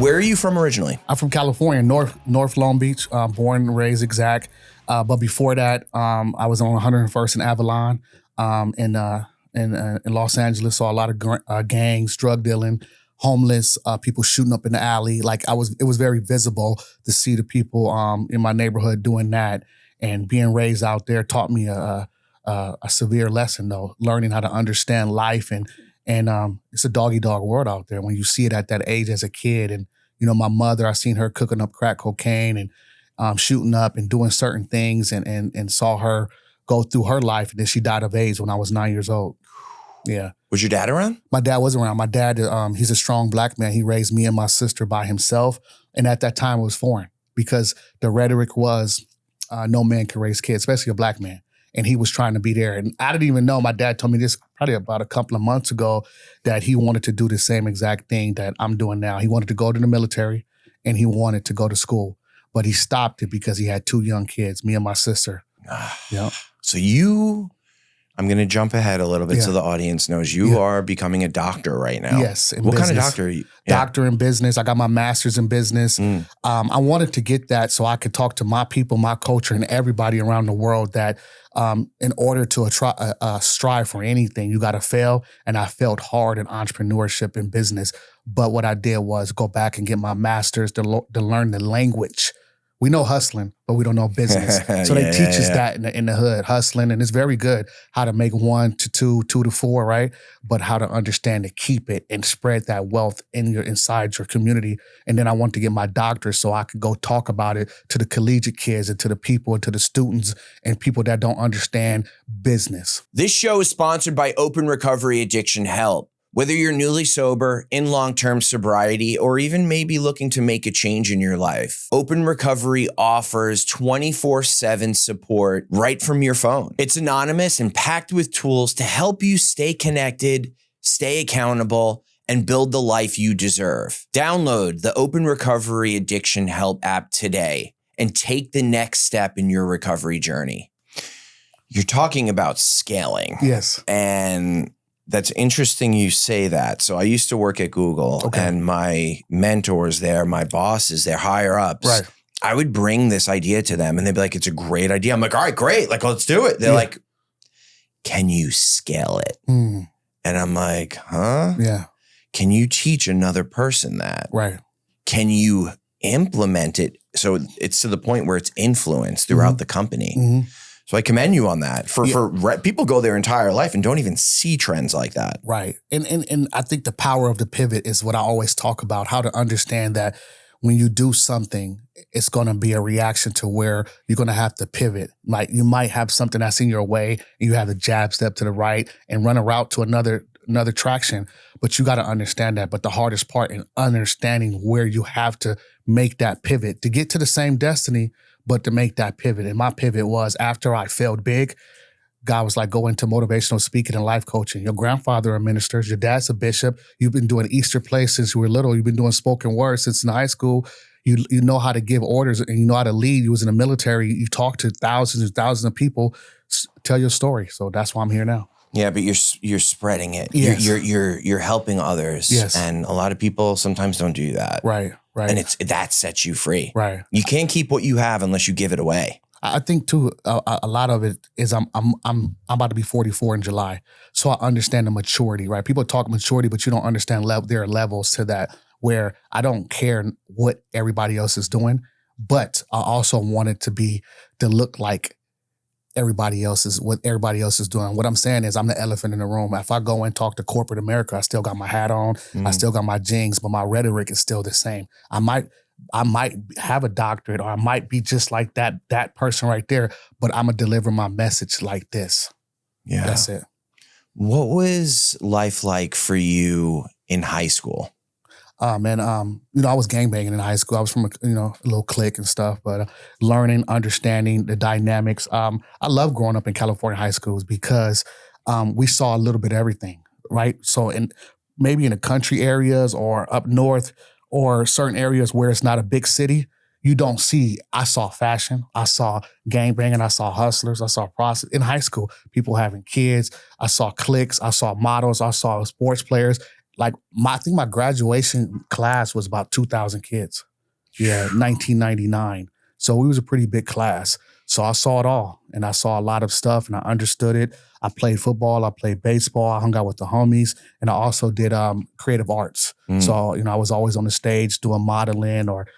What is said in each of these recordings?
Where are you from originally? I'm from California, North Long Beach, born and raised exact. But before that, I was on 101st and Avalon in Los Angeles. Saw a lot of gangs, drug dealing, homeless, people shooting up in the alley. Like it was very visible to see the people in my neighborhood doing that. And being raised out there taught me a severe lesson, though, learning how to understand life. And it's a dog-eat-dog world out there when you see it at that age as a kid. And, my mother, I seen her cooking up crack cocaine and shooting up and doing certain things and saw her go through her life. And then she died of AIDS when I was 9 years old. Yeah. Was your dad around? My dad was around. My dad, he's a strong black man. He raised me and my sister by himself. And at that time, it was foreign because the rhetoric was no man can raise kids, especially a black man. And he was trying to be there. And I didn't even know, my dad told me this probably about a couple of months ago, that he wanted to do the same exact thing that I'm doing now. He wanted to go to the military and he wanted to go to school. But he stopped it because he had 2 young kids, me and my sister. Yep. So I'm going to jump ahead a little bit so the audience knows you are becoming a doctor right now. Yes. What kind of doctor are you? Doctor in business. I got my master's in business. I wanted to get that so I could talk to my people, my culture, and everybody around the world that in order to strive for anything, you got to fail. And I failed hard in entrepreneurship and business. But what I did was go back and get my master's to learn the language. We know hustling, but we don't know business. So they teach us that in the hood, hustling. And it's very good how to make 1 to 2, 2 to 4, right? But how to understand to keep it and spread that wealth inside your community. And then I want to get my doctorate so I could go talk about it to the collegiate kids and to the people and to the students and people that don't understand business. This show is sponsored by Open Recovery Addiction Help. Whether you're newly sober, in long-term sobriety, or even maybe looking to make a change in your life, Open Recovery offers 24/7 support right from your phone. It's anonymous and packed with tools to help you stay connected, stay accountable, and build the life you deserve. Download the Open Recovery Addiction Help app today and take the next step in your recovery journey. You're talking about scaling. Yes. And that's interesting you say that. So I used to work at Google and my mentors there, my bosses, they're higher ups. Right. I would bring this idea to them and they'd be like, it's a great idea. I'm like, all right, great. Like, let's do it. They're like, can you scale it? And I'm like, huh? Yeah. Can you teach another person that? Right. Can you implement it so it's to the point where it's influenced throughout the company? So I commend you on that. For people go their entire life and don't even see trends like that. Right. And I think the power of the pivot is what I always talk about, how to understand that when you do something, it's going to be a reaction to where you're going to have to pivot. Like you might have something that's in your way and you have to jab step to the right and run a route to another traction, but you got to understand that. But the hardest part in understanding where you have to make that pivot to get to the same destiny, but to make that pivot. And my pivot was after I failed big, God was like, go into motivational speaking and life coaching. Your grandfather a minister, your dad's a bishop. You've been doing Easter plays since you were little. You've been doing spoken word since in high school. You know how to give orders and you know how to lead. You was in the military. You talked to thousands and thousands of people. Tell your story. So that's why I'm here now. Yeah, but you're spreading it. Yes. You're helping others. Yes. And a lot of people sometimes don't do that. Right. And that sets you free. Right. You can't keep what you have unless you give it away. I think too, a lot of it is I'm about to be 44 in July, so I understand the maturity. Right? People talk maturity, but you don't understand there are levels to that where I don't care what everybody else is doing, but I also want it to look like what everybody else is doing. What I'm saying is I'm the elephant in the room. If I go and talk to corporate America, I still got my hat on, I still got my jeans, but my rhetoric is still the same. I might have a doctorate or I might be just like that person right there, but I'm going to deliver my message like this. Yeah. That's it. What was life like for you in high school? I was gangbanging in high school. I was from a little clique and stuff, but learning, understanding the dynamics. I love growing up in California high schools because we saw a little bit of everything, right? So maybe in the country areas or up north or certain areas where it's not a big city, you don't see. I saw fashion. I saw gangbanging. I saw hustlers. I saw prostitutes in high school, people having kids. I saw cliques. I saw models. I saw sports players. like I think my graduation class was about 2,000 kids. Yeah, 1999. So we was a pretty big class. So I saw it all, and I saw a lot of stuff, and I understood it. I played football, I played baseball, I hung out with the homies, and I also did creative arts. So, I was always on the stage doing modeling or,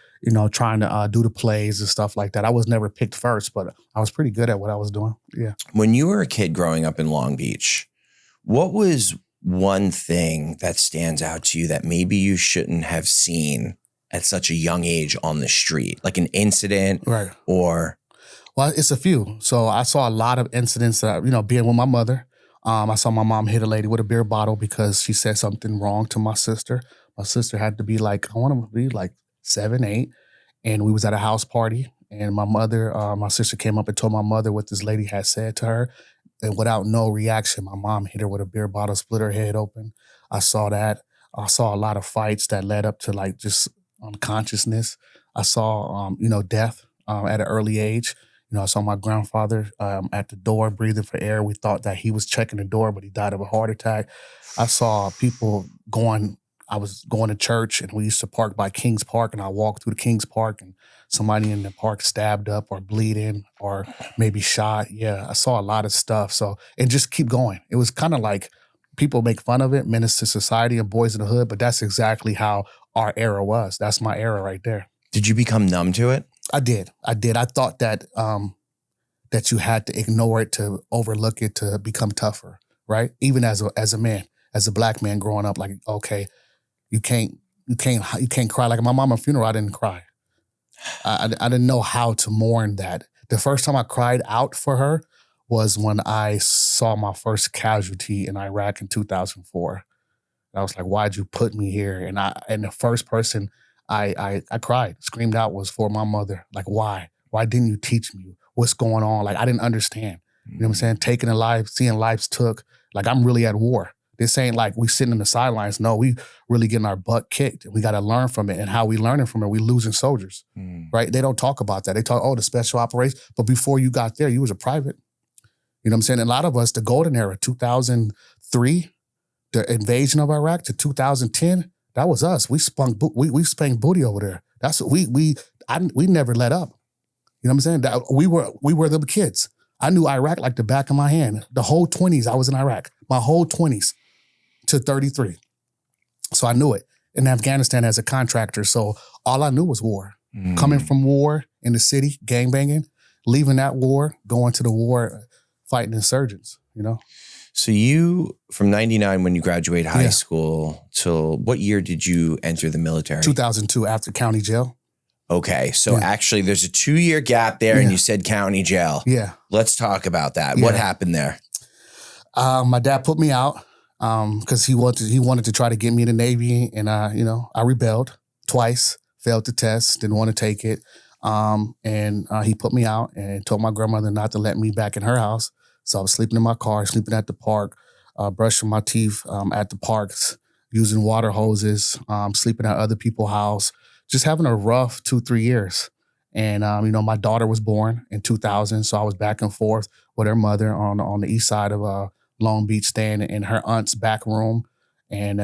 trying to do the plays and stuff like that. I was never picked first, but I was pretty good at what I was doing. Yeah. When you were a kid growing up in Long Beach, what was one thing that stands out to you that maybe you shouldn't have seen at such a young age on the street? Like an incident, right? Or... Well, it's a few. So I saw a lot of incidents that, being with my mother. I saw my mom hit a lady with a beer bottle because she said something wrong to my sister. My sister had to be like, I want to be like 7, 8. And we was at a house party. And my sister came up and told my mother what this lady had said to her. And without no reaction, my mom hit her with a beer bottle, split her head open. I saw that. I saw a lot of fights that led up to like just unconsciousness. I saw, death at an early age. I saw my grandfather at the door breathing for air. We thought that he was checking the door, but he died of a heart attack. I saw people I was going to church, and we used to park by Kings Park, and I walked through the Kings Park, and somebody in the park stabbed up or bleeding or maybe shot. Yeah, I saw a lot of stuff. So, and just keep going. It was kind of like people make fun of it, Menace to Society and Boys in the Hood, but that's exactly how our era was. That's my era right there. Did you become numb to it? I did. I thought that that you had to ignore it, to overlook it, to become tougher, right? Even as a man, as a black man growing up, like, okay, you can't cry. Like at my mama's funeral, I didn't cry. I didn't know how to mourn that. The first time I cried out for her was when I saw my first casualty in Iraq in 2004. And I was like, why'd you put me here? And the first person I cried, screamed out was for my mother. Like, why? Why didn't you teach me? What's going on? Like, I didn't understand. You know what I'm saying? Taking a life, seeing lives took. Like, I'm really at war. This ain't like we sitting in the sidelines. No, we really getting our butt kicked. We got to learn from it. And how we learning from it, we losing soldiers, right? They don't talk about that. They talk, the special operations. But before you got there, you was a private. You know what I'm saying? And a lot of us, the golden era, 2003, the invasion of Iraq to 2010, that was us. We spanked booty over there. That's what we never let up. You know what I'm saying? That we were the kids. I knew Iraq like the back of my hand. The whole 20s, I was in Iraq. My whole 20s to 33. So I knew it. In Afghanistan as a contractor. So all I knew was war. Coming from war in the city, gangbanging, leaving that war, going to the war, fighting insurgents, So you, from 99 when you graduate high school, till what year did you enter the military? 2002, after county jail. Okay, so actually there's a 2-year gap there and you said county jail. Yeah. Let's talk about that. What happened there? My dad put me out because he wanted to try to get me in the Navy, and I rebelled twice, failed the test, didn't want to take it. And he put me out and told my grandmother not to let me back in her house. So I was sleeping in my car, sleeping at the park, brushing my teeth at the parks, using water hoses, sleeping at other people's house, just having a rough 2-3 years. And, my daughter was born in 2000, so I was back and forth with her mother on the east side of Long Beach, staying in her aunt's back room. And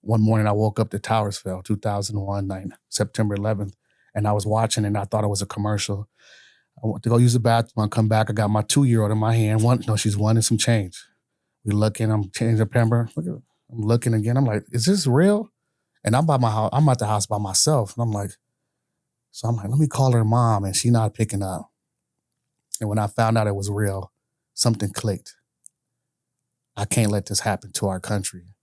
one morning I woke up, the towers fell, 2001, September 11th. And I was watching and I thought it was a commercial. I went to go use the bathroom. I come back, I got my 2-year-old in my hand. She's one and some change. We looking, I'm changing her pamper. I'm looking again. I'm like, is this real? And I'm at the house by myself. And I'm like, let me call her mom, and she not picking up. And when I found out it was real, something clicked. I can't let this happen to our country.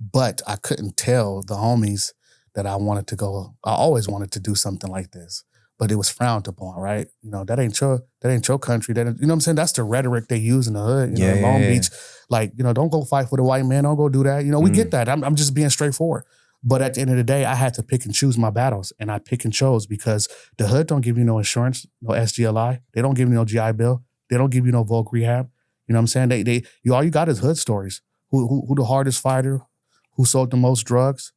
But I couldn't tell the homies that I wanted to go. I always wanted to do something like this, but it was frowned upon, right? That ain't your country. You know what I'm saying? That's the rhetoric they use in the hood, in Long Beach. Like, don't go fight for the white man. Don't go do that. We get that. I'm just being straightforward. But at the end of the day, I had to pick and choose my battles, and I pick and chose because the hood don't give you no insurance, no SGLI. They don't give you no GI Bill. They don't give you no Voc rehab. You know what I'm saying? All you got is hood stories. Who the hardest fighter? Who sold the most drugs?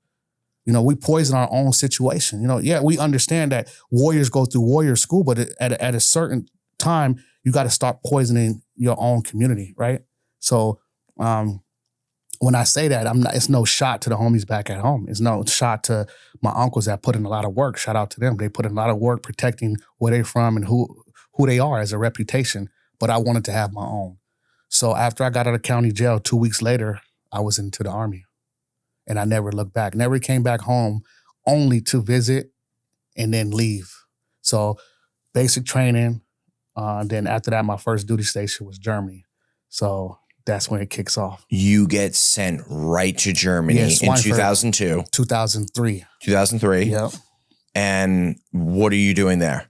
We poison our own situation. We understand that warriors go through warrior school, but at a certain time, you got to start poisoning your own community, right? So when when I say that, it's no shot to the homies back at home. It's no shot to my uncles that put in a lot of work. Shout out to them. They put in a lot of work protecting where they're from and who they are as a reputation. But I wanted to have my own. So after I got out of county jail, 2 weeks later, I was into the Army. And I never looked back. Never came back home, only to visit and then leave. So basic training. Then after that, my first duty station was Germany. So that's when it kicks off. You get sent right to Germany in 2002. 2003. 2003. Yep. And what are you doing there?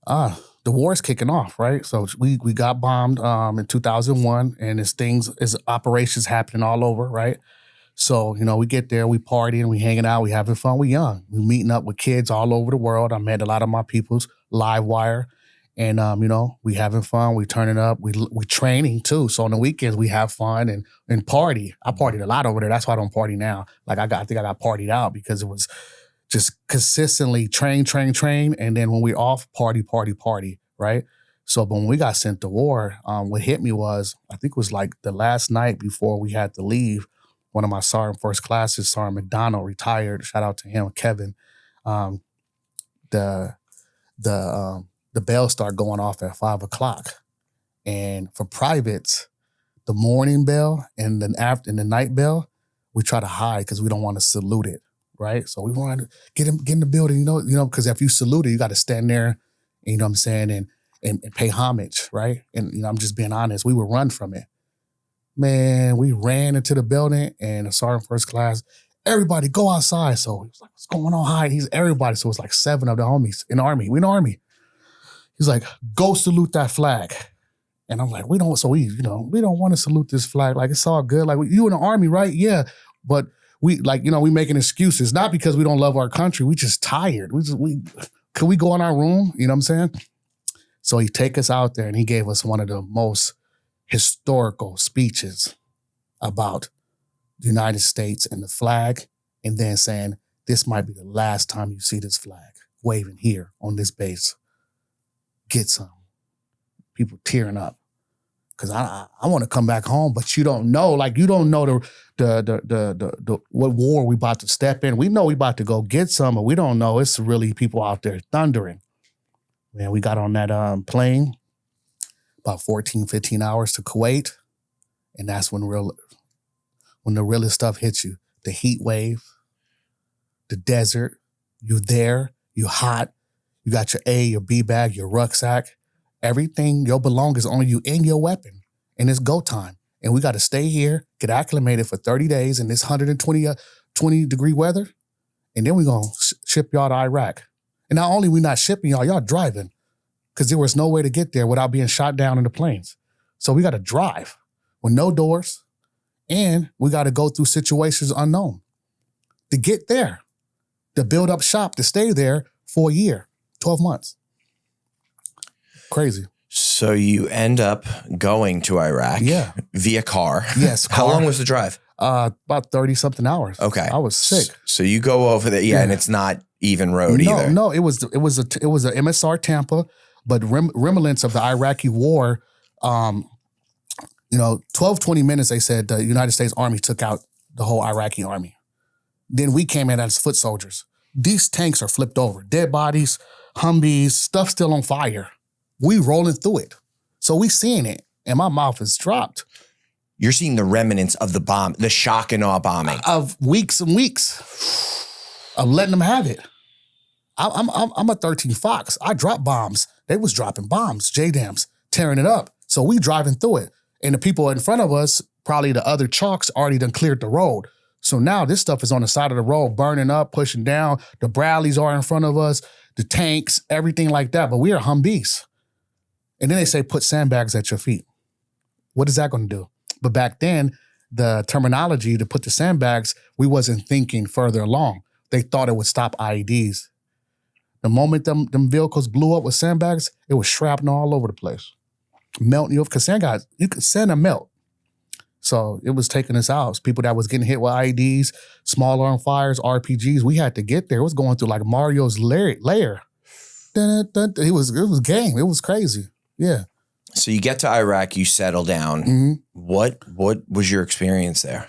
The war is kicking off, right? So we got bombed in 2001, and there's operations happening all over, right? So, we get there, we partying, we hanging out, we having fun, we young. We meeting up with kids all over the world. I met a lot of my peoples, live wire. And, we having fun, we turning up, we training too. So on the weekends, we have fun and party. I partied a lot over there. That's why I don't party now. Like I think I got partied out because it was just consistently train. And then when we off, party, right? So but when we got sent to war, what hit me was, I think it was like the last night before we had to leave, one of my sergeant first classes, Sergeant McDonald, retired. Shout out to him, Kevin. The bells start going off at 5:00. And for privates, the morning bell and the night bell, we try to hide because we don't want to salute it, right? So we want to get in the building, because if you salute it, you got to stand there, you know what I'm saying, and pay homage, right? And I'm just being honest, we would run from it. Man, we ran into the building and the sergeant first class, everybody go outside. So he was like, what's going on? Hi, he's everybody. So it was like 7 of the homies in the Army. We in the Army. He's like, go salute that flag. And I'm like, we don't want to salute this flag. Like, it's all good. Like, you in the Army, right? Yeah. But we making excuses, not because we don't love our country. We just tired. Could we go in our room? You know what I'm saying? So he take us out there and he gave us one of the most historical speeches about the United States and the flag, and then saying, this might be the last time you see this flag waving here on this base. Get some. People tearing up. Because I want to come back home, but you don't know. Like, you don't know the what war we about to step in. We know we about to go get some, but we don't know it's really people out there thundering. Man, we got on that plane about 14, 15 hours to Kuwait, and that's when the realest stuff hits you. The heat wave, the desert, you there, you hot, you got your A, your B bag, your rucksack, everything, your belongings on you and your weapon, and it's go time. And we got to stay here, get acclimated for 30 days in this 120 degree weather, and then we're going to ship y'all to Iraq. And not only we not shipping y'all driving, because there was no way to get there without being shot down in the planes. So we got to drive with no doors, and we got to go through situations unknown to get there, to build up shop, to stay there for a year, 12 months. Crazy. So you end up going to Iraq via car. Yes. How long was the drive? About 30-something hours. Okay. I was sick. So you go over there, and it's not even road either. No, it was a MSR Tampa, but remnants of the Iraqi war, 12, 20 minutes, they said the United States Army took out the whole Iraqi army. Then we came in as foot soldiers. These tanks are flipped over. Dead bodies, Humvees, stuff still on fire. We rolling through it. So we seeing it, and my mouth is dropped. You're seeing the remnants of the bomb, the shock and awe bombing. Of weeks and weeks of letting them have it. I'm a 13 Fox. I drop bombs. They was dropping bombs, JDAMs, tearing it up. So we driving through it. And the people in front of us, probably the other chalks, already done cleared the road. So now this stuff is on the side of the road, burning up, pushing down. The Bradleys are in front of us, the tanks, everything like that. But we are Humvees. And then they say, put sandbags at your feet. What is that going to do? But back then, the terminology to put the sandbags, we wasn't thinking further along. They thought it would stop IEDs. The moment them vehicles blew up with sandbags, it was shrapnel all over the place. Melting you off, because you could sand a melt. So it was taking us out. People that was getting hit with IEDs, small arm fires, RPGs, we had to get there. It was going through like Mario's lair. It was game. It was crazy. Yeah. So you get to Iraq, you settle down. Mm-hmm. What was your experience there?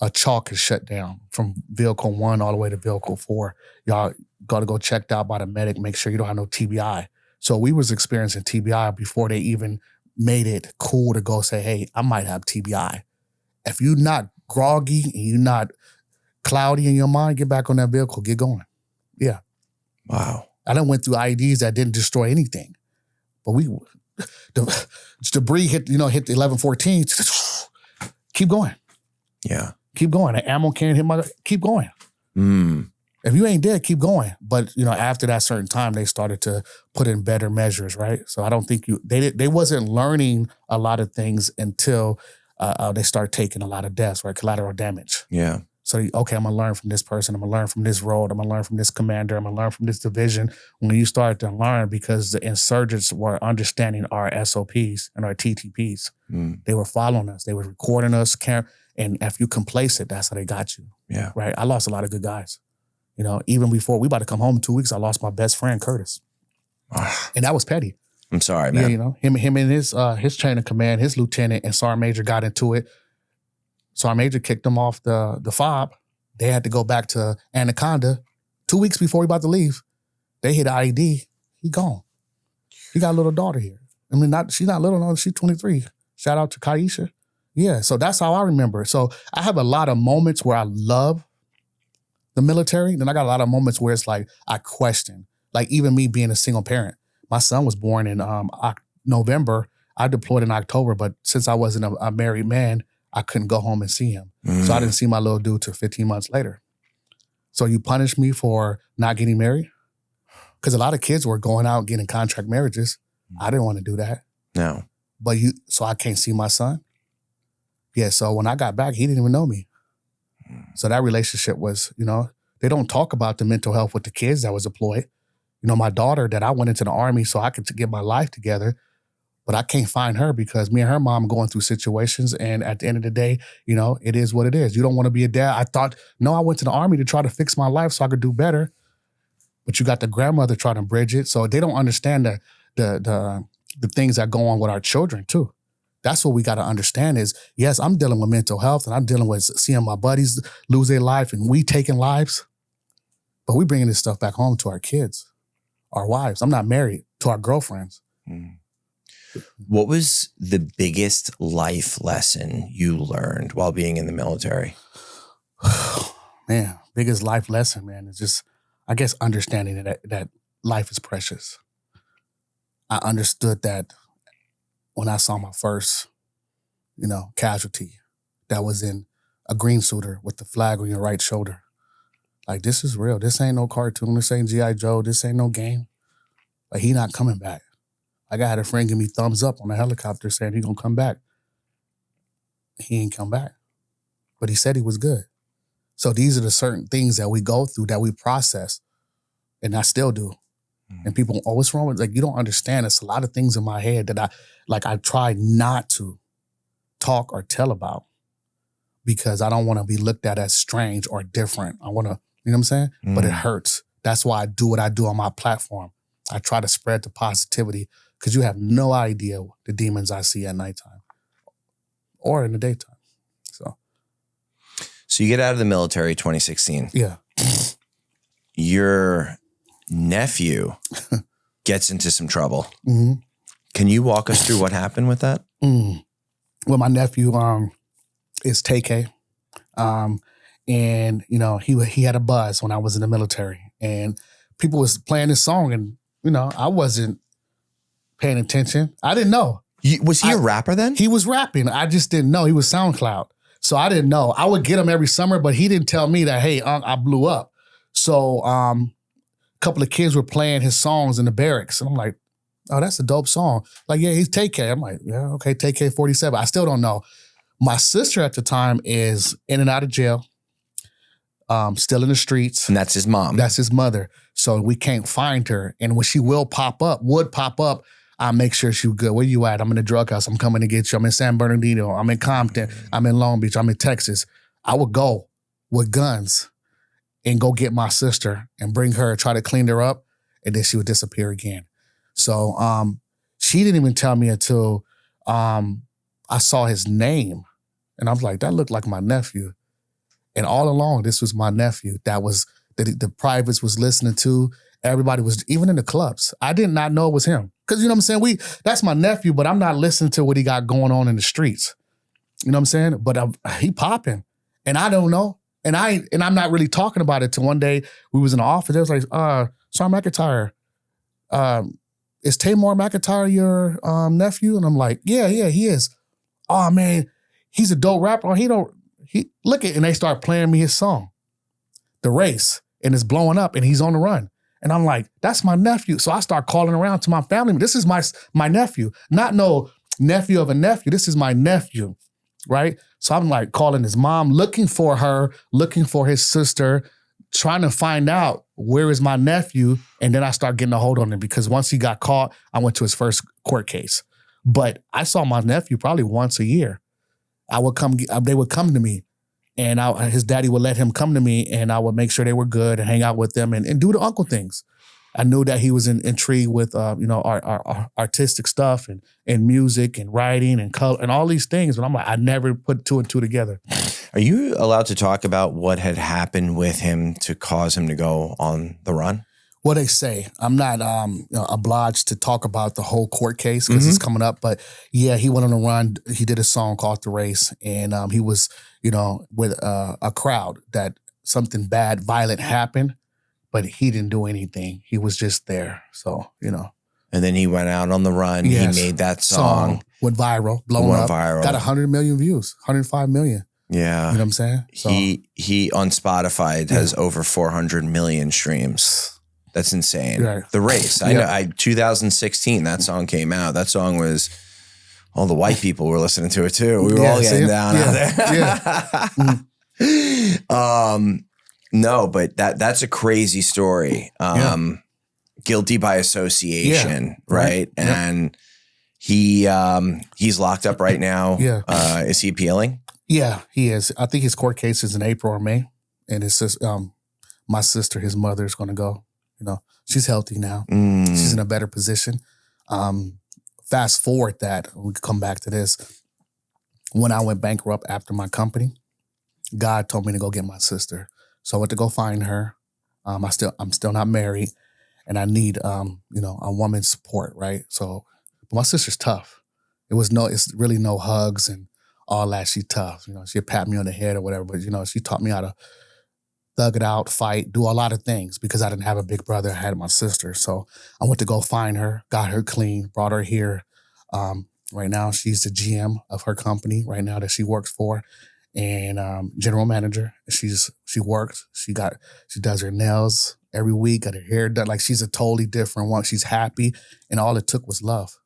a chalk is shut down from vehicle 1 all the way to vehicle 4. Y'all got to go checked out by the medic, make sure you don't have no TBI. So we was experiencing TBI before they even made it cool to go say, hey, I might have TBI. If you're not groggy and you're not cloudy in your mind, get back on that vehicle, get going. Yeah. Wow. I done went through IEDs that didn't destroy anything. But the debris hit the 1114. Keep going. Yeah. Keep going. The ammo can't hit keep going. If you ain't dead, keep going. But, after that certain time, they started to put in better measures, right? So I don't think they wasn't learning a lot of things until they start taking a lot of deaths, right? Collateral damage. Yeah. So, okay, I'm going to learn from this person. I'm going to learn from this road. I'm going to learn from this commander. I'm going to learn from this division. When you start to learn, because the insurgents were understanding our SOPs and our TTPs. They were following us. They were recording us. And if you complacent, that's how they got you. Yeah. Right? I lost a lot of good guys. Even before we about to come home in 2 weeks, I lost my best friend, Curtis. And that was petty. I'm sorry, man. Yeah, him and his chain of command, his lieutenant and Sergeant Major got into it. Sergeant Major kicked him off the fob. They had to go back to Anaconda 2 weeks before we about to leave. They hit IED. He gone. He got a little daughter here. I mean, she's not little, no, she's 23. Shout out to Kaisha. Yeah, so that's how I remember. So I have a lot of moments where I love the military. Then I got a lot of moments where it's like I question. Like even me being a single parent. My son was born in November. I deployed in October, but since I wasn't a married man, I couldn't go home and see him. So I didn't see my little dude till 15 months later. So you punish me for not getting married? Because a lot of kids were going out getting contract marriages. I didn't want to do that. No. But so I can't see my son? Yeah, so when I got back, he didn't even know me. So that relationship was, they don't talk about the mental health with the kids that was deployed. My daughter that I went into the Army so I could get my life together, but I can't find her because me and her mom going through situations. And at the end of the day, it is what it is. You don't want to be a dad. I went to the Army to try to fix my life so I could do better. But you got the grandmother trying to bridge it. So they don't understand the things that go on with our children too. That's what we got to understand is, yes, I'm dealing with mental health and I'm dealing with seeing my buddies lose their life and we taking lives, but we bringing this stuff back home to our kids, our wives. I'm not married, to our girlfriends. What was the biggest life lesson you learned while being in the military? Man, biggest life lesson, man, is just, I guess, understanding that life is precious. I understood that when I saw my first, casualty that was in a green suitor with the flag on your right shoulder. Like, this is real. This ain't no cartoon. This ain't G.I. Joe. This ain't no game. Like, he not coming back. Like, I had a friend give me thumbs up on a helicopter saying he gonna come back. He ain't come back. But he said he was good. So these are the certain things that we go through that we process. And I still do. And people, what's wrong with, you don't understand. It's a lot of things in my head that I try not to talk or tell about because I don't want to be looked at as strange or different. I want to, you know what I'm saying? But it hurts. That's why I do what I do on my platform. I try to spread the positivity because you have no idea the demons I see at nighttime or in the daytime. So you get out of the military 2016. Yeah. Your nephew gets into some trouble. Mm-hmm. Can you walk us through what happened with that? Well, my nephew is TK. And, he had a buzz when I was in the military. And people was playing this song and, I wasn't paying attention. I didn't know. Was he a rapper then? He was rapping. I just didn't know. He was SoundCloud. So I didn't know. I would get him every summer, but he didn't tell me that, hey, I blew up. So a couple of kids were playing his songs in the barracks. And I'm like, oh, that's a dope song. Like, yeah, he's TK. I'm like, yeah, okay, TK 47. I still don't know. My sister at the time is in and out of jail, still in the streets. And that's his mom. That's his mother. So we can't find her. And when she would pop up, I make sure she's good. Where you at? I'm in the drug house. I'm coming to get you. I'm in San Bernardino. I'm in Compton. I'm in Long Beach. I'm in Texas. I would go with guns and go get my sister and bring her, try to clean her up, and then she would disappear again. So she didn't even tell me until I saw his name. And I was like, that looked like my nephew. And all along, this was my nephew that the privates was listening to. Everybody was, even in the clubs. I did not know it was him. Because, you know what I'm saying? That's my nephew, but I'm not listening to what he got going on in the streets. You know what I'm saying? But he popping. And I don't know. And I'm not really talking about it till one day we was in the office. They was like, Sean McIntyre, is Tamar McIntyre your nephew? And I'm like, yeah, he is. Oh man, he's a dope rapper. Look at, and they start playing me his song, The Race, and it's blowing up and he's on the run. And I'm like, that's my nephew. So I start calling around to my family. This is my nephew, not no nephew of a nephew. This is my nephew, right? So I'm like calling his mom, looking for her, looking for his sister, trying to find out where is my nephew. And then I start getting a hold on him because once he got caught, I went to his first court case. But I saw my nephew probably once a year. They would come to me, and his daddy would let him come to me, and I would make sure they were good and hang out with them and do the uncle things. I knew that he was intrigued with our artistic stuff and music and writing and color and all these things. But I'm like, I never put two and two together. Are you allowed to talk about what had happened with him to cause him to go on the run? What they say. I'm not obliged to talk about the whole court case because it's coming up. But yeah, he went on a run. He did a song called The Race. And he was, with a crowd that something bad, violent happened, but he didn't do anything. He was just there. So, And then he went out on the run. Yes. He made that song. Went viral, blown up. Got 100 million views, 105 million. Yeah. You know what I'm saying? So, he on Spotify has over 400 million streams. That's insane. Right. The Race. I know. 2016, that song came out. That song was, all the white people were listening to it too. We were all getting down out there. No, but that's a crazy story. Guilty by association, right? And he's locked up right now. Yeah. Is he appealing? Yeah, he is. I think his court case is in April or May. And it's just, my sister, his mother, is going to go. She's healthy now. She's in a better position. Fast forward that, we could come back to this. When I went bankrupt after my company, God told me to go get my sister. So I went to go find her. I'm still not married, and I need a woman's support, right? So, but my sister's tough. It's really no hugs and all that. She's tough. She'd pat me on the head or whatever, but she taught me how to thug it out, fight, do a lot of things because I didn't have a big brother. I had my sister. So I went to go find her, got her clean, brought her here. Right now, she's the GM of her company right now that she works for and general manager. She works. She does her nails every week, got her hair done. Like she's a totally different one. She's happy. And all it took was love.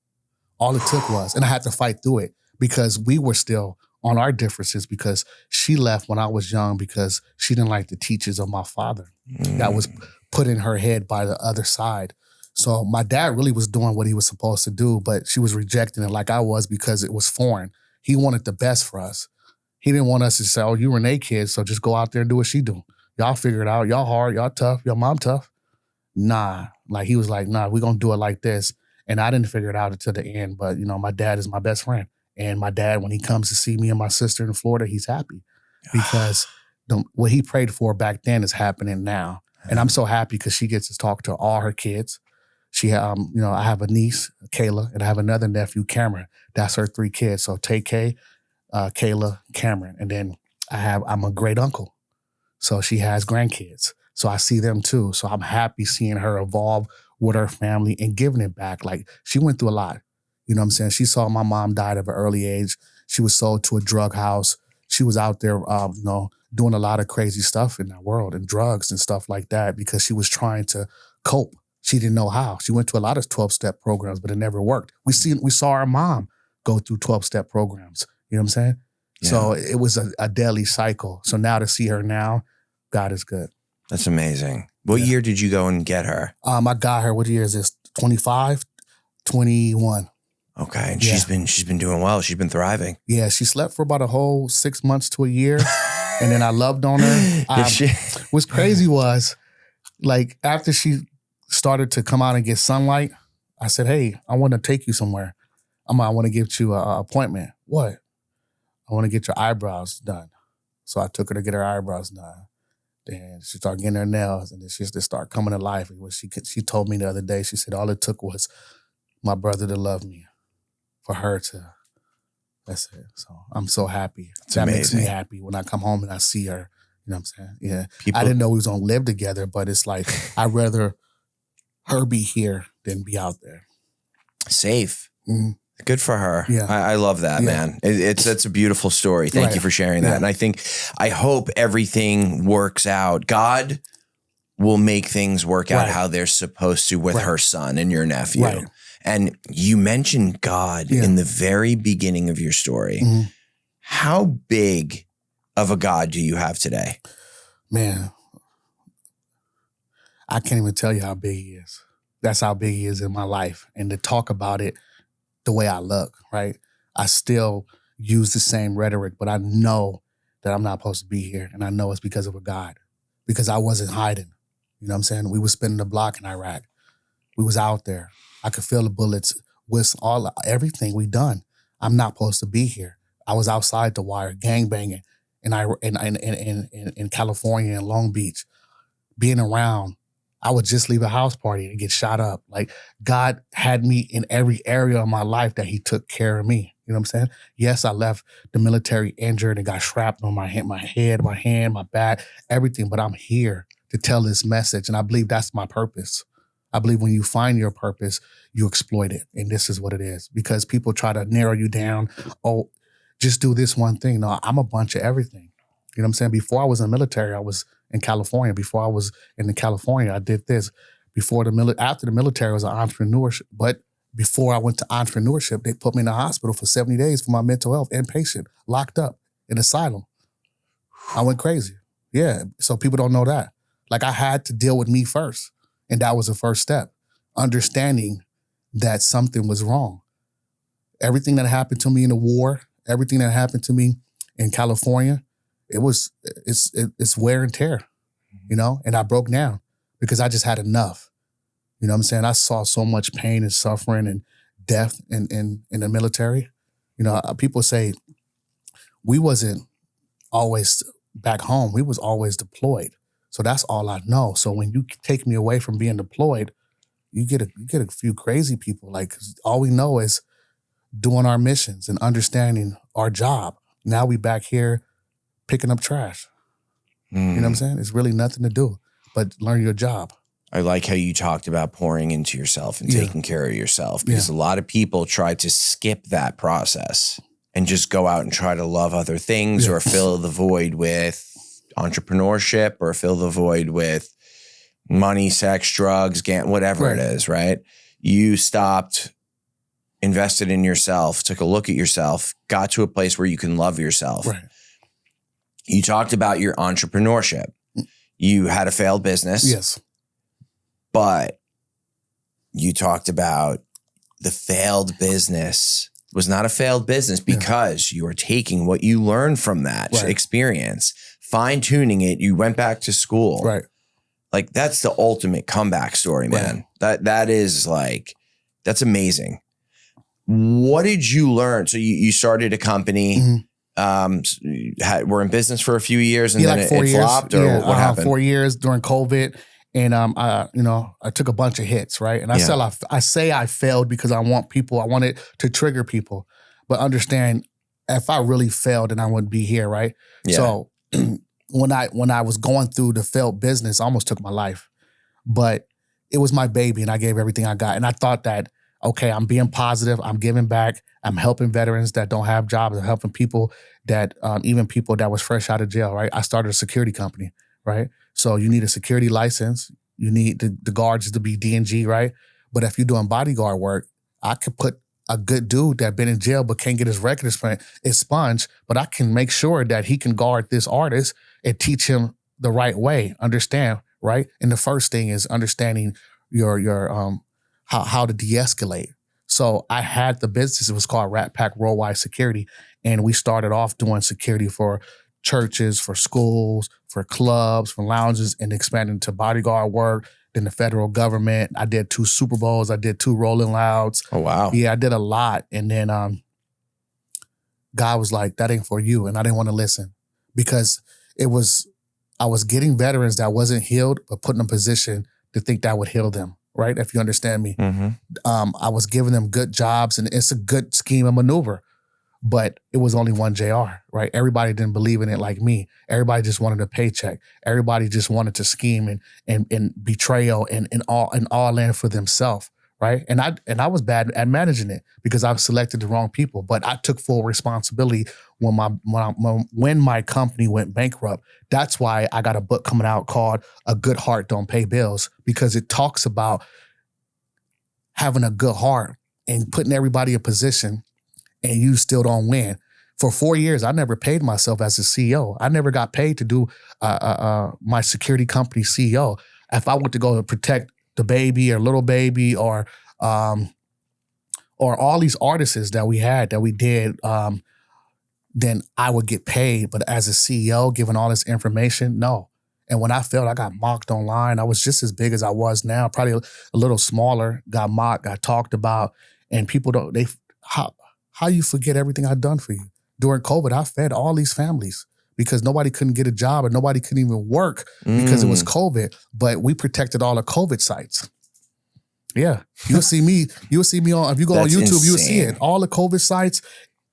All it took was, and I had to fight through it because we were still on our differences because she left when I was young because she didn't like the teachings of my father. That was put in her head by the other side. So my dad really was doing what he was supposed to do, but she was rejecting it like I was because it was foreign. He wanted the best for us. He didn't want us to say, oh, you Renee kids, so just go out there and do what she do. Y'all figure it out. Y'all hard, y'all tough, your mom tough. Nah, like he was like, nah, we're going to do it like this. And I didn't figure it out until the end, but my dad is my best friend. And my dad, when he comes to see me and my sister in Florida, he's happy because what he prayed for back then is happening now. And I'm so happy because she gets to talk to all her kids. She, I have a niece, Kayla, and I have another nephew, Cameron. That's her 3 kids. So Tay-K, Kayla, Cameron. And then I'm a great uncle. So she has grandkids. So I see them too. So I'm happy seeing her evolve with her family and giving it back. Like she went through a lot. You know what I'm saying? She saw my mom died at an early age. She was sold to a drug house. She was out there, doing a lot of crazy stuff in that world and drugs and stuff like that because she was trying to cope. She didn't know how. She went to a lot of 12-step programs, but it never worked. We saw our mom go through 12-step programs. You know what I'm saying? Yeah. So it was a daily cycle. So now to see her now, God is good. That's amazing. What year did you go and get her? I got her, what year is this? 25, 21. Okay. And she's been doing well. She's been thriving. Yeah. She slept for about a whole 6 months to a year. And then I loved on her. What's crazy was like after she started to come out and get sunlight, I said, hey, I want to take you somewhere. I want to give you an appointment. What? I want to get your eyebrows done. So I took her to get her eyebrows done. Then she started getting her nails, and then she just started coming to life. She told me the other day, she said, all it took was my brother to love me for her to, that's it. So I'm so happy. It's that amazing. Makes me happy when I come home and I see her. You know what I'm saying? Yeah. People, I didn't know we was going to live together, but it's like, I'd rather her be here than be out there. Safe. Mm-hmm. Good for her. Yeah. I love that, man. It's a beautiful story. Thank you for sharing that. Yeah. And I hope everything works out. God will make things work out how they're supposed to with her son and your nephew. Right. And you mentioned God in the very beginning of your story. Mm-hmm. How big of a God do you have today? Man, I can't even tell you how big he is. That's how big he is in my life. And to talk about it the way I look, right? I still use the same rhetoric, but I know that I'm not supposed to be here. And I know it's because of a God. Because I wasn't hiding. You know what I'm saying? We was spinning the block in Iraq. We was out there. I could feel the bullets with everything we done. I'm not supposed to be here. I was outside the wire, gangbanging in California and Long Beach, being around. I would just leave a house party and get shot up. Like, God had me in every area of my life that he took care of me. You know what I'm saying? Yes, I left the military injured and got shrapnel on my head, my hand, my back, everything. But I'm here to tell this message. And I believe that's my purpose. I believe when you find your purpose, you exploit it. And this is what it is. Because people try to narrow you down. Oh, just do this one thing. No, I'm a bunch of everything. You know what I'm saying? Before I was in the military, I was in California. Before I was in California, I did this. After the military, I was an entrepreneur. But before I went to entrepreneurship, they put me in the hospital for 70 days for my mental health, inpatient, locked up in asylum. I went crazy. Yeah, so people don't know that. Like, I had to deal with me first. And that was the first step. Understanding that something was wrong. Everything that happened to me in the war, everything that happened to me in California, it's wear and tear, you know? And I broke down because I just had enough. You know what I'm saying? I saw so much pain and suffering and death in the military. You know, people say we wasn't always back home. We was always deployed. So that's all I know. So when you take me away from being deployed, you get a few crazy people. Like, all we know is doing our missions and understanding our job. Now we back here picking up trash. You know what I'm saying? It's really nothing to do but learn your job. I like how you talked about pouring into yourself and taking care of yourself, because a lot of people try to skip that process and just go out and try to love other things or fill the void with entrepreneurship or fill the void with money, sex, drugs, whatever it is, right? You stopped, invested in yourself, took a look at yourself, got to a place where you can love yourself. Right. You talked about your entrepreneurship. You had a failed business. Yes. But you talked about the failed business was not a failed business because you were taking what you learned from that experience, fine-tuning it. You went back to school. Right. Like, that's the ultimate comeback story, man. That is like, that's amazing. What did you learn? So you started a company, were in business for a few years and then like it flopped, or what happened? 4 years during COVID. And I took a bunch of hits, right? And I say I failed because I wanted to trigger people. But understand, if I really failed, then I wouldn't be here, right? Yeah. So when I was going through the failed business, I almost took my life. But it was my baby and I gave everything I got. And I thought that, okay, I'm being positive, I'm giving back, I'm helping veterans that don't have jobs, I'm helping people that, even people that was fresh out of jail, right? I started a security company, right? So you need a security license. You need the guards to be D&G, right? But if you're doing bodyguard work, I could put a good dude that been in jail but can't get his record expunged, but I can make sure that he can guard this artist and teach him the right way, understand, right? And the first thing is understanding your how to de-escalate. So I had the business, it was called Rat Pack Worldwide Security, and we started off doing security for churches, for schools, for clubs, for lounges, and expanded to bodyguard work, then the federal government. I did 2 Super Bowls. I did 2 Rolling Louds. Oh, wow. Yeah, I did a lot. And then God was like, that ain't for you. And I didn't want to listen. because I was getting veterans that wasn't healed, but put in a position to think that would heal them, right? If you understand me. I was giving them good jobs, and it's a good scheme and maneuver, but it was only one JR, right? Everybody didn't believe in it like me. Everybody just wanted a paycheck. Everybody just wanted to scheme and betrayal and all in for themselves, right? And I was bad at managing it because I selected the wrong people, but I took full responsibility when my company went bankrupt. That's why I got a book coming out called A Good Heart Don't Pay Bills, because it talks about having a good heart and putting everybody in position, and you still don't win. For 4 years, I never paid myself as a CEO. I never got paid to do my security company CEO. If I went to go protect the baby or little baby or all these artists that we did, then I would get paid. But as a CEO, giving all this information, no. And when I failed, I got mocked online. I was just as big as I was now, probably a little smaller, got mocked, got talked about. And people how you forget everything I've done for you? During COVID, I fed all these families because nobody couldn't get a job and nobody couldn't even work because it was COVID. But we protected all the COVID sites. Yeah. You'll see me on, if you go on YouTube, insane. you'll see it. All the COVID sites,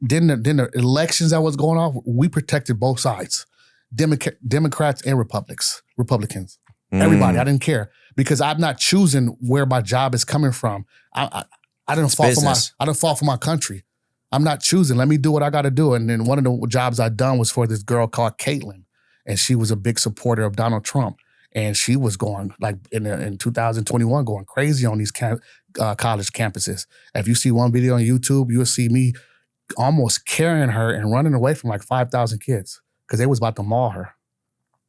then the elections that was going on, we protected both sides. Democrats and Republicans. Everybody, I didn't care because I'm not choosing where my job is coming from. I didn't fall for my country. I'm not choosing. Let me do what I got to do. And then one of the jobs I done was for this girl called Caitlin, and she was a big supporter of Donald Trump, and she was going like in 2021 going crazy on these college campuses. If you see one video on YouTube, you'll see me almost carrying her and running away from like 5,000 kids because they was about to maul her.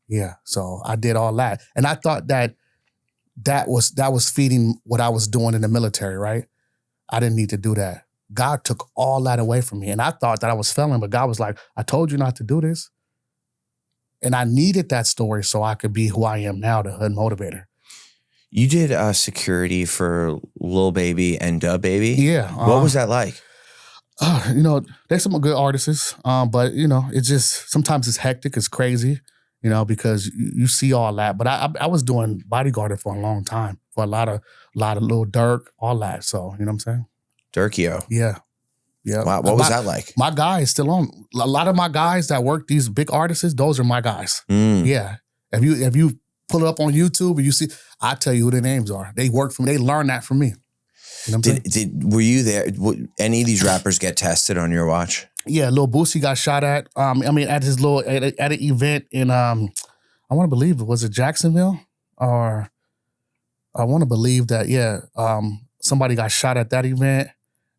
Yeah, so I did all that, and I thought that was feeding what I was doing in the military, right? I didn't need to do that. God took all that away from me. And I thought that I was failing, but God was like, I told you not to do this. And I needed that story so I could be who I am now, the hood motivator. You did security for Lil Baby and Dub Baby? Yeah. What was that like? There's some good artists, but, it's just, sometimes it's hectic, it's crazy, because you see all that. But I was doing Bodyguard for a long time, for a lot of Lil Durk, all that. So, you know what I'm saying? Durkio. Yeah. Wow. What was that like? My guy is still on. A lot of my guys that work these big artists, those are my guys. Yeah. If you pull it up on YouTube and you see, I tell you who their names are. They work for me. They learn that from me. You know what I'm saying? Were you there? Any of these rappers get tested on your watch? Yeah, Lil Boosie got shot at. At his at an event in I want to believe was it Jacksonville, or I want to believe that somebody got shot at that event.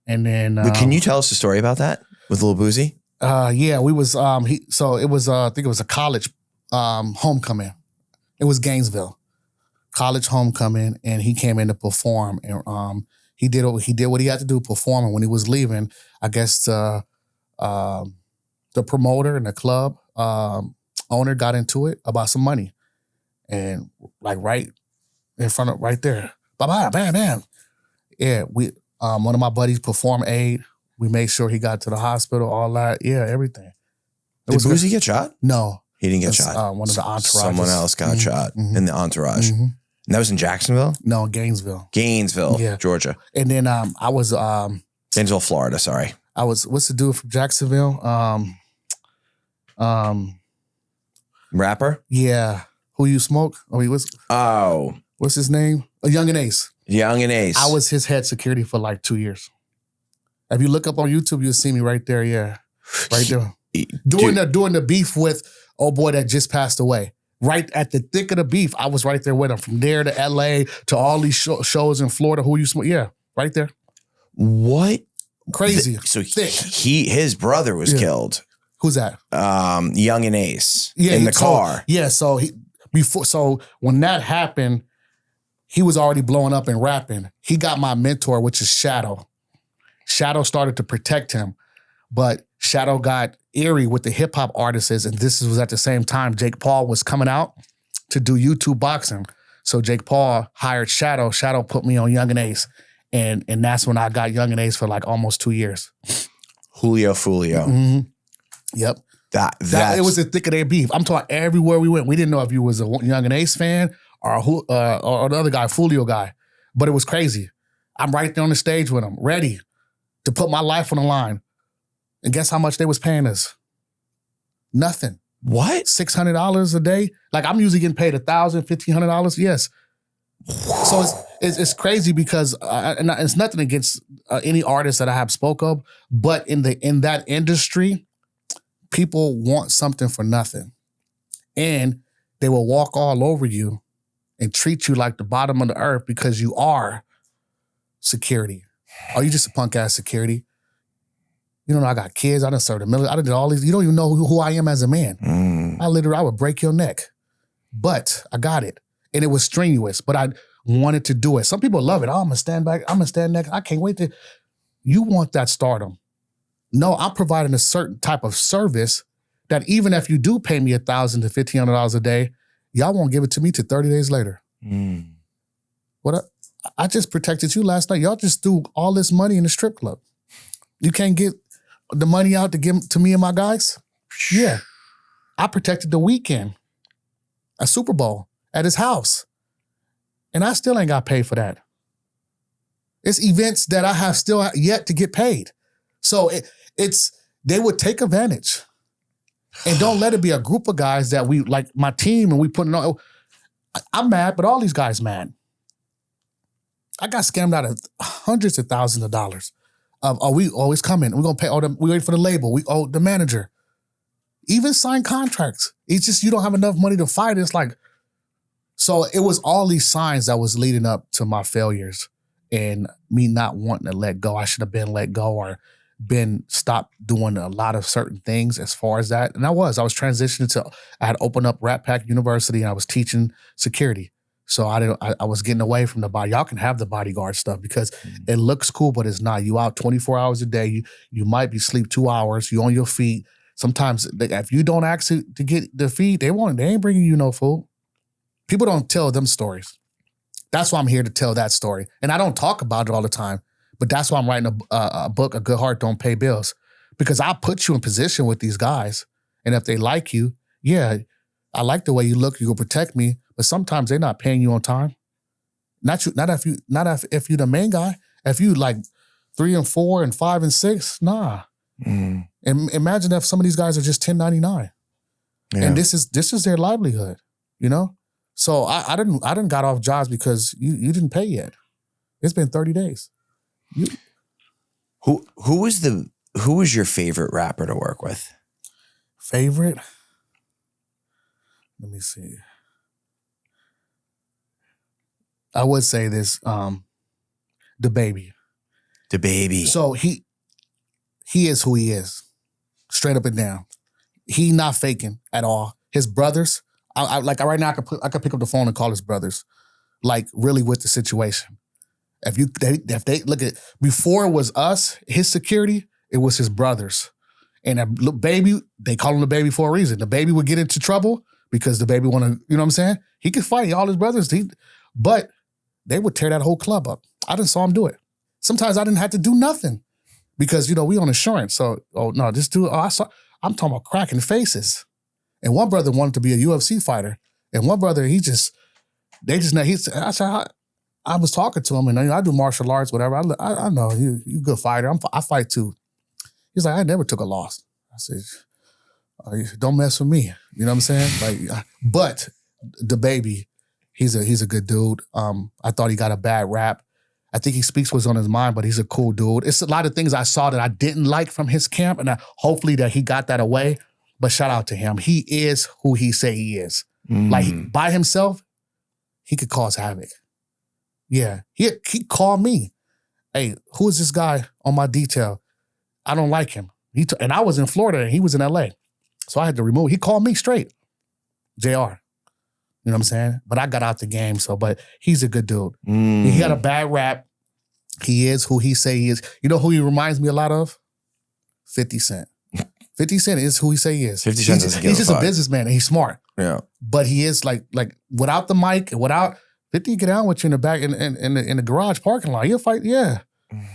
And then, can you tell us a story about that with Lil Boosie? We was I think it was a college homecoming. It was Gainesville college homecoming, and he came in to perform, and he did what he had to do, perform. And when he was leaving, I guess the promoter and the club owner got into it about some money, and like right in front of right there, bam, bam, bam. Yeah, one of my buddies performed aid. We made sure he got to the hospital, all that. Yeah, everything. Did Boosie get shot? No. He didn't get shot. One of the entourages. Someone else got shot in the entourage. And that was in Jacksonville? No, Gainesville. Gainesville, Georgia. And then I was... Gainesville, Florida, sorry. I was... What's the dude from Jacksonville? Rapper? Yeah. Who You Smoke? What's his name? Young and Ace. Young and Ace. I was his head security for like 2 years. If you look up on YouTube, you'll see me right there. Yeah, right there. Doing the beef with old boy that just passed away. Right at the thick of the beef, I was right there with him. From there to LA to all these shows in Florida. Who You Smoke? Yeah, right there. What? Crazy. So thick. His brother was killed. Who's that? Young and Ace. Yeah, in the car. Yeah. So when that happened, he was already blowing up and rapping. He got my mentor, which is Shadow. Shadow started to protect him, but Shadow got eerie with the hip hop artists, and this was at the same time Jake Paul was coming out to do YouTube boxing. So Jake Paul hired Shadow. Shadow put me on Young and Ace, and that's when I got Young and Ace for like almost 2 years. Julio Fulio. Mm-hmm. Yep. It was the thick of their beef. I'm talking everywhere we went. We didn't know if you was a Young and Ace fan or the other guy, Fulio guy. But it was crazy. I'm right there on the stage with them, ready to put my life on the line. And guess how much they was paying us? Nothing. What? $600 a day? Like I'm usually getting paid $1,000, $1,500. Yes. So it's crazy because and it's nothing against any artist that I have spoke of, but in that industry, people want something for nothing. And they will walk all over you and treat you like the bottom of the earth because you are security. Oh, you just a punk ass security. You don't know I got kids. I done served the military. I done did all these. You don't even know who I am as a man. I would break your neck. But I got it. And it was strenuous, but I wanted to do it. Some people love it. Oh, I'm going to stand back. I'm going to stand next. I can't wait to. You want that stardom. No, I'm providing a certain type of service that even if you do pay me $1,000 to $1,500 a day, y'all won't give it to me till 30 days later. What? I just protected you last night. Y'all just threw all this money in the strip club. You can't get the money out to give to me and my guys? Yeah. I protected the weekend, a Super Bowl at his house. And I still ain't got paid for that. It's events that I have still yet to get paid. So they would take advantage. And don't let it be a group of guys that we, like my team, and we put it on. I'm mad, but all these guys mad. I got scammed out of hundreds of thousands of dollars. We always coming. We're going to pay all we wait for the label. We owe the manager. Even sign contracts. It's just you don't have enough money to fight. It's like, so it was all these signs that was leading up to my failures and me not wanting to let go. I should have been let go or been stopped doing a lot of certain things as far as that. And I was transitioning I had opened up Rat Pack University and I was teaching security. So I was getting away from the body. Y'all can have the bodyguard stuff because it looks cool, but it's not. You out 24 hours a day. You might be sleep 2 hours. You on your feet. Sometimes if you don't ask to get the feed, they ain't bringing you no food. People don't tell them stories. That's why I'm here to tell that story. And I don't talk about it all the time, but that's why I'm writing a book, A Good Heart Don't Pay Bills, because I put you in position with these guys. And if they like you, yeah, I like the way you look, you will protect me, but sometimes they're not paying you on time. Not if you the main guy. If you like 3 and 4 and 5 and 6, nah. And imagine if some of these guys are just 1099. Yeah. And this is their livelihood, you know? So I didn't got off jobs because you didn't pay yet. It's been 30 days. Who was your favorite rapper to work with? Favorite? Let me see. I would say this, the baby. The baby. So he is who he is. Straight up and down. He not faking at all. His brothers, like right now I could pick up the phone and call his brothers. Like really with the situation. If they look at, before it was us, his security, it was his brothers. And a baby, they call him the baby for a reason. The baby would get into trouble because the baby want to, you know what I'm saying? He could fight all his brothers. But they would tear that whole club up. I didn't saw him do it. Sometimes I didn't have to do nothing because, we on insurance. So, this dude, I'm talking about cracking faces. And one brother wanted to be a UFC fighter. And one brother, I was talking to him and I do martial arts, whatever. I know you a good fighter. I fight too. He's like, I never took a loss. I said, don't mess with me. You know what I'm saying? Like, but the baby, he's a good dude. I thought he got a bad rap. I think he speaks what's on his mind, but he's a cool dude. It's a lot of things I saw that I didn't like from his camp, and hopefully that he got that away. But shout out to him. He is who he say he is. Like by himself, he could cause havoc. Yeah, he called me. Hey, who is this guy on my detail? I don't like him. And I was in Florida and he was in LA. So I had to remove. He called me straight. JR. You know what I'm saying? But I got out the game, but he's a good dude. He had a bad rap. He is who he say he is. You know who he reminds me a lot of? 50 Cent. 50 Cent is who he say he is. 50 Cent He's just a businessman and he's smart. Yeah. But he is like without the mic, without 50 get down with you in the back in the garage parking lot. He'll fight. Yeah.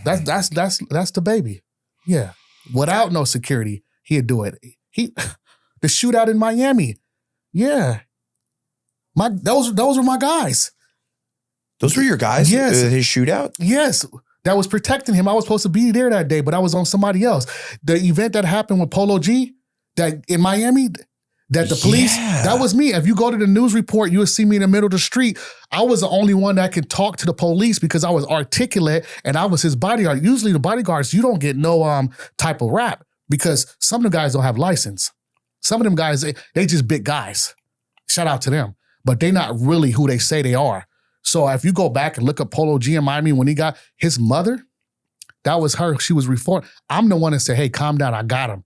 That's the baby. Yeah. Without no security, he'd do it. The shootout in Miami. Yeah. Those were my guys. Those were your guys? Yes. His shootout? Yes. That was protecting him. I was supposed to be there that day, but I was on somebody else. The event that happened with Polo G, that in Miami, that the police, that was me. If you go to the news report, you will see me in the middle of the street. I was the only one that could talk to the police because I was articulate and I was his bodyguard. Usually the bodyguards, you don't get no type of rap because some of the guys don't have license. Some of them guys, they just big guys. Shout out to them. But they not really who they say they are. So if you go back and look at Polo G in Miami, when he got his mother, that was her. She was reformed. I'm the one that said, hey, calm down. I got him.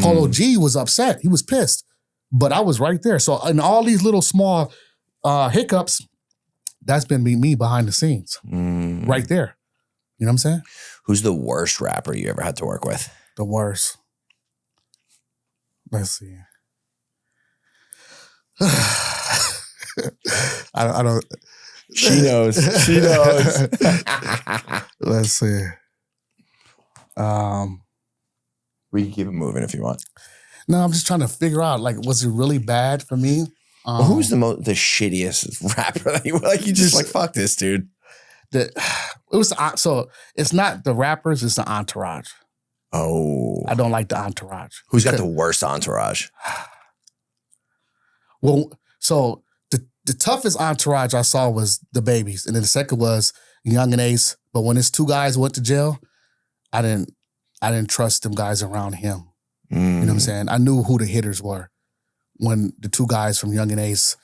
Polo G was upset. He was pissed. But I was right there. So in all these little small hiccups, that's been me behind the scenes. Right there. You know what I'm saying? Who's the worst rapper you ever had to work with? The worst. Let's see. I don't. She knows. She knows. Let's see. We can keep it moving if you want. No, I'm just trying to figure out, like, was it really bad for me? Who's the shittiest rapper that you just like, fuck this dude? So it's not the rappers, it's the entourage. Oh. I don't like the entourage. Who's got the worst entourage? Well, so the toughest entourage I saw was the babies. And then the second was Young and Ace. But when his two guys went to jail, I didn't trust them guys around him. You know what I'm saying? I knew who the hitters were. When the two guys from Young and Ace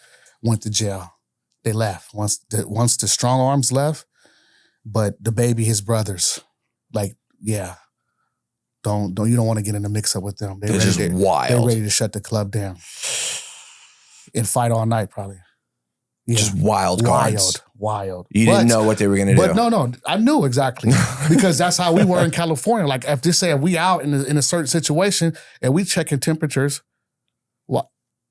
went to jail, they left. Once the strong arms left, but the baby, his brothers, like, yeah. You don't want to get in the mix up with them. They're just wild. They're ready to shut the club down. And fight all night, probably. Yeah. Just wild cards. Wild. You didn't know what they were going to do. But no, I knew exactly. Because that's how we were in California. Like, if we out in a certain situation and we checking temperatures, well,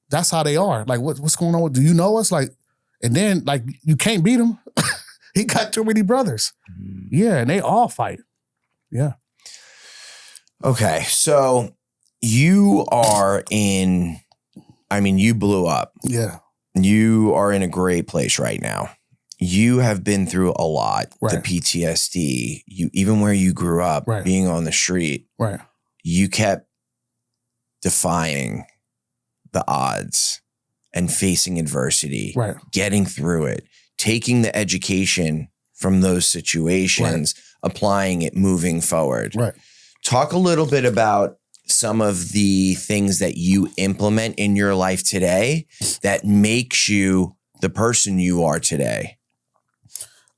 that's how they are. Like, what's going on? Do you know us? Like, and then, like, you can't beat him. He got too many brothers. Yeah, and they all fight. Yeah. Okay, so you blew up. Yeah. You are in a great place right now. You have been through a lot, the PTSD, even where you grew up, being on the street. Right. You kept defying the odds and facing adversity, getting through it, taking the education from those situations, applying it, moving forward. Right. Talk a little bit about some of the things that you implement in your life today that makes you the person you are today.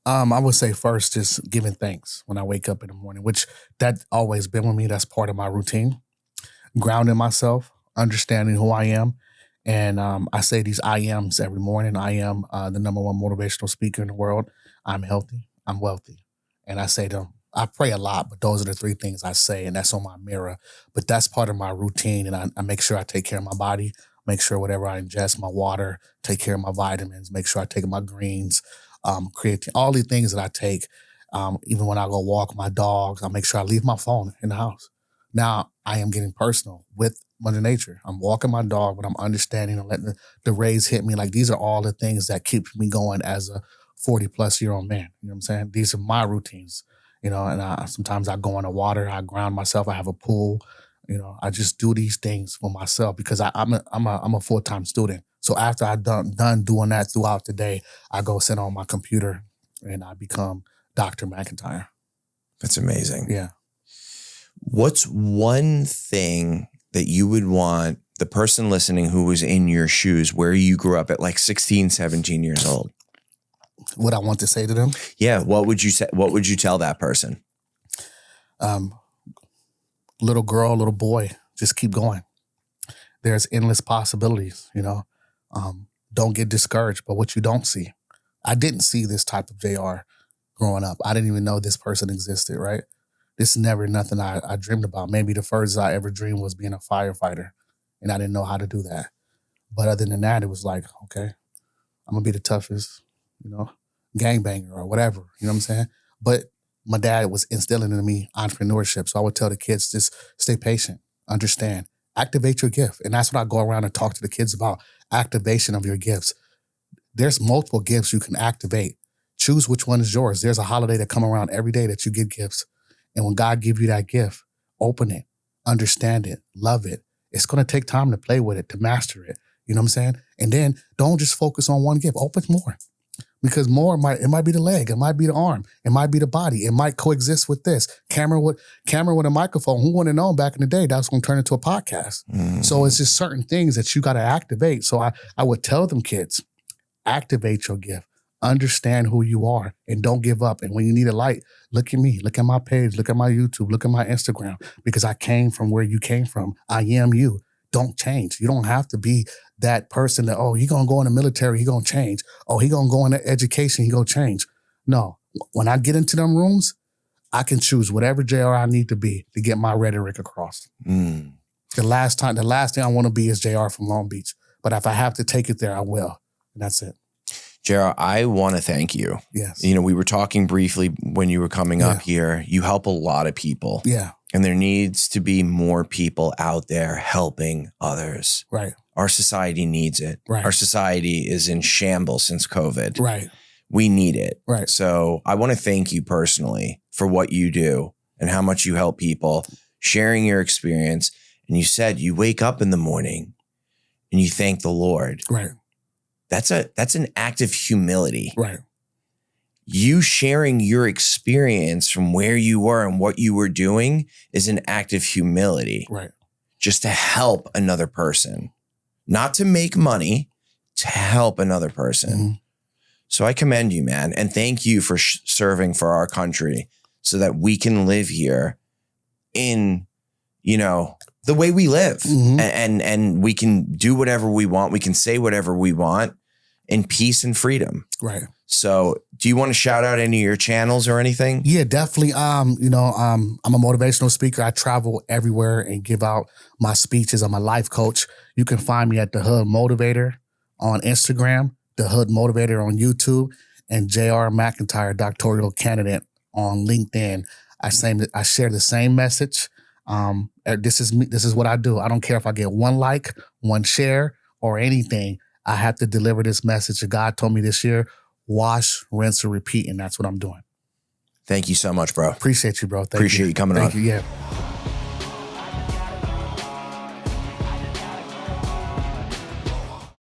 I would say first, just giving thanks when I wake up in the morning, which that always been with me. That's part of my routine. Grounding myself, understanding who I am. And I say these I ams every morning. I am the number one motivational speaker in the world. I'm healthy. I'm wealthy. And I say them. I pray a lot, but those are the three things I say, and that's on my mirror. But that's part of my routine, and I make sure I take care of my body, make sure whatever I ingest, my water, take care of my vitamins, make sure I take my greens, creatine, all the things that I take. Even when I go walk my dogs, I make sure I leave my phone in the house. Now, I am getting personal with Mother Nature. I'm walking my dog, but I'm understanding and letting the rays hit me. Like, these are all the things that keep me going as a 40-plus-year-old man. You know what I'm saying? These are my routines. You know, and sometimes I go in the water, I ground myself, I have a pool. You know, I just do these things for myself because I'm a full-time student. So after I'm done doing that throughout the day, I go sit on my computer and I become Dr. McIntyre. That's amazing. Yeah. What's one thing that you would want the person listening who was in your shoes, where you grew up at like 16, 17 years old? What I want to say to them? Yeah. What would you say? What would you tell that person? Little girl, little boy, just keep going. There's endless possibilities, you know. Don't get discouraged by what you don't see. I didn't see this type of JR growing up. I didn't even know this person existed, right? This is never nothing I dreamed about. Maybe the first I ever dreamed was being a firefighter, and I didn't know how to do that. But other than that, it was like, okay, I'm going to be the toughest, you know, gangbanger or whatever, you know what I'm saying? But my dad was instilling in me entrepreneurship. So I would tell the kids, just stay patient, understand, Activate your gift. And that's what I go around and talk to the kids about, activation of your gifts. There's multiple gifts you can activate. Choose which one is yours. There's a holiday that come around every day that you get gifts. And when God gives you that gift, open it, understand it, love it. It's going to take time to play with it, to master it. You know what I'm saying? And then don't just focus on one gift. Open more. Because more might be the leg, it might be the arm, it might be the body, it might coexist with this. Camera with a microphone. Who wouldn't have known back in the day that was going to turn into a podcast? So it's just certain things that you got to activate. So I would tell them, kids, activate your gift. Understand who you are and don't give up. And when you need a light, look at me, look at my page, look at my YouTube, look at my Instagram, because I came from where you came from. I am you. Don't change. You don't have to be that person that, oh, he going to go in the military, he going to change. Oh, he going to go into education, he going to change. No. When I get into them rooms, I can choose whatever JR I need to be to get my rhetoric across. The last thing I want to be is JR from Long Beach. But if I have to take it there, I will. And that's it. JR, I want to thank you. Yes. You know, we were talking briefly when you were coming up here. You help a lot of people. Yeah. And there needs to be more people out there helping others. Right. Our society needs it. Right. Our society is in shambles since COVID. Right. We need it. Right. So I want to thank you personally for what you do and how much you help people, sharing your experience. And you said you wake up in the morning and you thank the Lord. Right. That's an act of humility. Right. You sharing your experience from where you were and what you were doing is an act of humility. Right. Just to help another person, not to make money, to help another person. So I commend you, man. And thank you for serving for our country so that we can live here in, you know, the way we live and we can do whatever we want. We can say whatever we want in peace and freedom. Right. So do you want to shout out any of your channels or anything? Yeah, definitely. I'm a motivational speaker. I travel everywhere and give out my speeches. I'm a life coach. You can find me at The Hood Motivator on Instagram, The Hood Motivator on YouTube, and JR McIntyre, doctoral candidate on LinkedIn. I share the same message. This is me. This is what I do. I don't care if I get one like, one share, or anything. I have to deliver this message that God told me this year. Wash, rinse, and repeat. And that's what I'm doing. Thank you so much, bro. Appreciate you, bro. Appreciate you coming on. Thank you. Yeah.